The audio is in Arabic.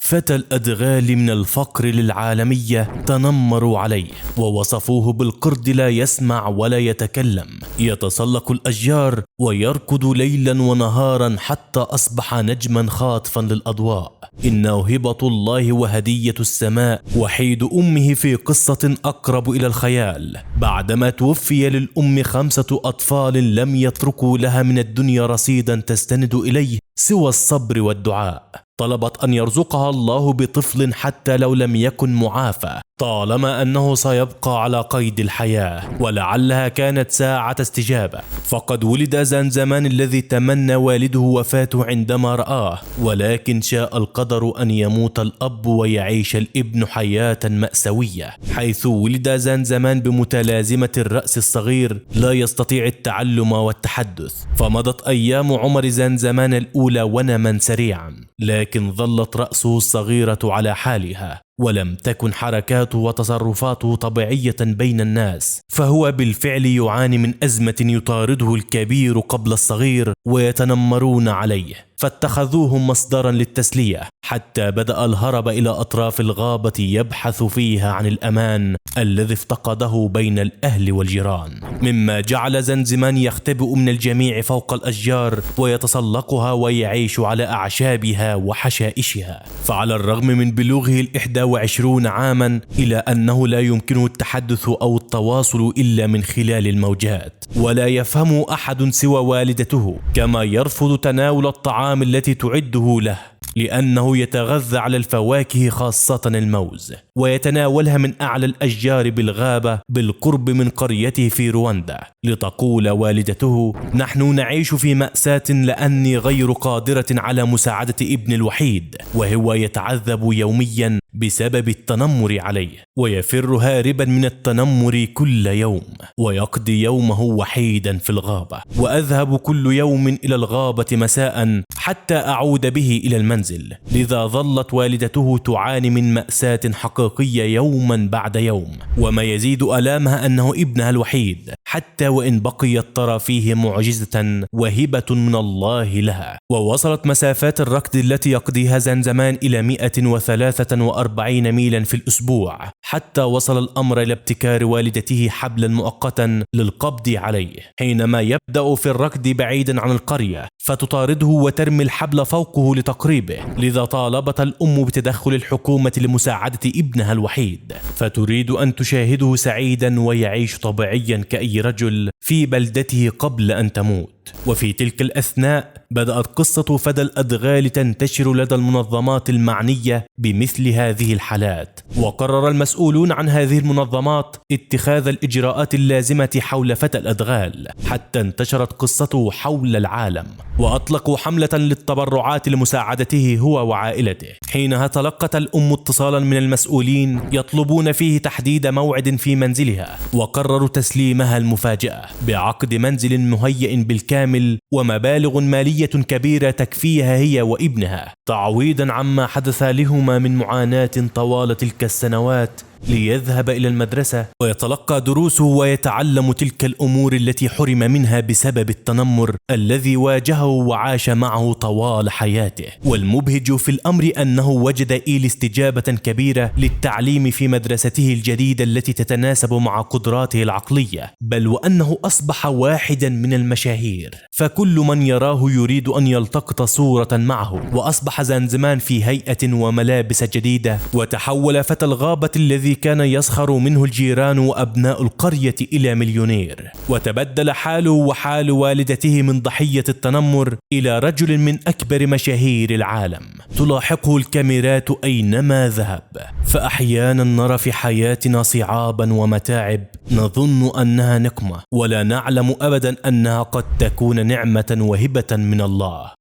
فتى الأدغال من الفقر للعالمية تنمروا عليه ووصفوه بالقرد لا يسمع ولا يتكلم، يتسلق الأشجار ويركض ليلا ونهارا حتى أصبح نجما خاطفا للأضواء. إنه هبة الله وهدية السماء، وحيد أمه في قصة أقرب إلى الخيال. بعدما توفي للأم 5 أطفال لم يتركوا لها من الدنيا رصيدا تستند إليه سوى الصبر والدعاء. طلبت أن يرزقها الله بطفل حتى لو لم يكن معافى، طالما أنه سيبقى على قيد الحياة، ولعلها كانت ساعة استجابة. فقد ولد زنزمان الذي تمنى والده وفاته عندما رآه، ولكن شاء القدر أن يموت الأب ويعيش الابن حياة مأساوية، حيث ولد زنزمان بمتلازمة الرأس الصغير لا يستطيع التعلم والتحدث. فمضت أيام عمر زنزمان الأولى ونما سريعا، لكن ظلت رأسه الصغيرة على حالها، ولم تكن حركاته وتصرفاته طبيعية بين الناس، فهو بالفعل يعاني من أزمة يطارده الكبير قبل الصغير ويتنمرون عليه، فاتخذوه مصدرا للتسلية، حتى بدأ الهرب إلى أطراف الغابة يبحث فيها عن الأمان الذي افتقده بين الأهل والجيران، مما جعل زنزمان يختبئ من الجميع فوق الأشجار ويتسلقها ويعيش على أعشابها وحشائشها. فعلى الرغم من بلوغه 21 عاما إلى أنه لا يمكنه التحدث أو التواصل إلا من خلال الموجات، ولا يفهم أحد سوى والدته، كما يرفض تناول الطعام التي تعده له، لأنه يتغذى على الفواكه خاصة الموز، ويتناولها من أعلى الأشجار بالغابة بالقرب من قريته في رواندا. لتقول والدته: نحن نعيش في مأساة لأني غير قادرة على مساعدة ابن الوحيد، وهو يتعذب يوميا بسبب التنمر عليه، ويفر هاربا من التنمر كل يوم، ويقضي يومه وحيدا في الغابة، وأذهب كل يوم إلى الغابة مساء حتى أعود به إلى المنزل. لذا ظلت والدته تعاني من مأساة حقيقية يوما بعد يوم، وما يزيد ألامها أنه ابنها الوحيد، حتى وإن بقيت ترى فيه معجزة وهبة من الله لها. ووصلت مسافات الركض التي يقضيها زنزمان إلى 143 ميلا في الأسبوع، حتى وصل الأمر إلى ابتكار والدته حبلا مؤقتا للقبض عليه، حينما يبدأ في الركض بعيدا عن القرية، فتطارده وترمي الحبل فوقه لتقريبه. لذا طالبت الأم بتدخل الحكومة لمساعدة ابنها الوحيد، فتريد أن تشاهده سعيدا ويعيش طبيعيا كأي رجل في بلدته قبل أن تموت. وفي تلك الأثناء بدأت قصة فدى الأدغال تنتشر لدى المنظمات المعنية بمثل هذه الحالات، وقرر المسؤولون عن هذه المنظمات اتخاذ الإجراءات اللازمة حول فتى الأدغال، حتى انتشرت قصته حول العالم، وأطلقوا حملة للتبرعات لمساعدته هو وعائلته. حينها تلقت الأم اتصالا من المسؤولين يطلبون فيه تحديد موعد في منزلها، وقرروا تسليمها المفاجأة بعقد منزل مهيئ بالكامل ومبالغ مالية كبيرة تكفيها هي وابنها، تعويضا عما حدث لهما من معاناة طوال تلك السنوات، ليذهب إلى المدرسة ويتلقى دروسه ويتعلم تلك الأمور التي حرم منها بسبب التنمر الذي واجهه وعاش معه طوال حياته. والمبهج في الأمر أنه وجد استجابة كبيرة للتعليم في مدرسته الجديدة التي تتناسب مع قدراته العقلية، بل وأنه أصبح واحدا من المشاهير، فكل من يراه يريد أن يلتقط صورة معه. وأصبح زنزمان في هيئة وملابس جديدة، وتحول فتى الغابة الذي كان يسخر منه الجيران وأبناء القرية إلى مليونير، وتبدل حاله وحال والدته من ضحية التنمر إلى رجل من أكبر مشاهير العالم، تلاحقه الكاميرات أينما ذهب. فأحيانا نرى في حياتنا صعابا ومتاعب نظن أنها نقمة، ولا نعلم أبدا أنها قد تكون نعمة وهبة من الله.